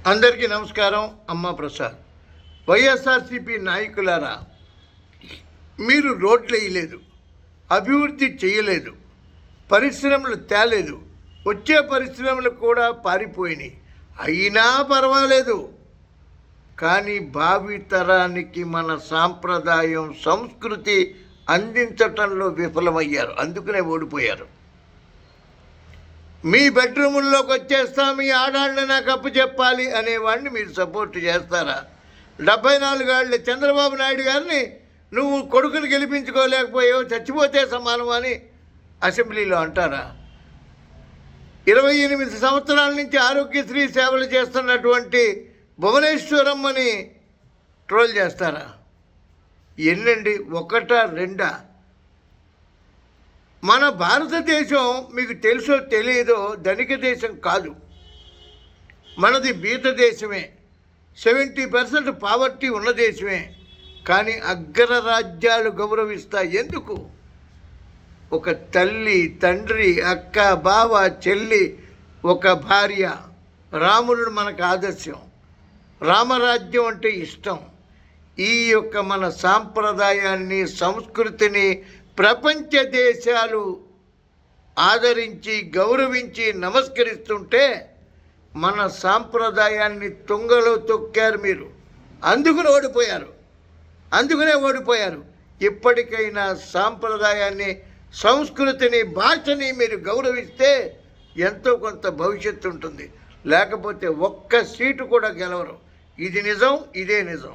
అందరికీ నమస్కారం. అమ్మ ప్రసాద్. వైఎస్ఆర్సీపీ నాయకులారా, మీరు రోడ్లు వేయలేదు, అభివృద్ధి చేయలేదు, పరిశ్రమలు తేలేదు, వచ్చే పరిశ్రమలు కూడా పారిపోయినాయి. అయినా పర్వాలేదు, కానీ భావితరానికి మన సాంప్రదాయం సంస్కృతి అందించటంలో విఫలమయ్యారు. అందుకనే ఓడిపోయారు. మీ బెడ్రూముల్లోకి వచ్చేస్తా, మీ ఆడాళ్ళని నాకు అప్పు చెప్పాలి అనేవాడిని మీరు సపోర్ట్ చేస్తారా? 74 ఏళ్ళ చంద్రబాబు నాయుడు గారిని నువ్వు కొడుకుని గెలిపించుకోలేకపోయావు, చచ్చిపోతే సమానం అని అసెంబ్లీలో అంటారా? 28 సంవత్సరాల నుంచి ఆరోగ్యశ్రీ సేవలు చేస్తున్నటువంటి భువనేశ్వరమ్మని ట్రోల్ చేస్తారా? ఎన్నండి, ఒకటా రెండా? మన భారతదేశం మీకు తెలుసో తెలియదో ధనిక దేశం కాదు, మనది బీద దేశమే. 70% పావర్టీ ఉన్న దేశమే. కానీ అగ్రరాజ్యాలు గౌరవిస్తాయి. ఎందుకు? ఒక తల్లి, తండ్రి, అక్క, బావ, చెల్లి, ఒక భార్య. రాముడు మనకు ఆదర్శం. రామరాజ్యం అంటే ఇష్టం. ఈ యొక్క మన సాంప్రదాయాన్ని, సంస్కృతిని ప్రపంచ దేశాలు ఆదరించి, గౌరవించి, నమస్కరిస్తుంటే మన సాంప్రదాయాన్ని తుంగలో తొక్కారు మీరు. అందుకనే ఓడిపోయారు. ఇప్పటికైనా సాంప్రదాయాన్ని, సంస్కృతిని, భాషని మీరు గౌరవిస్తే ఎంతో కొంత భవిష్యత్తు ఉంటుంది. లేకపోతే ఒక్క సీటు కూడా గెలవరు. ఇది నిజం, ఇదే నిజం.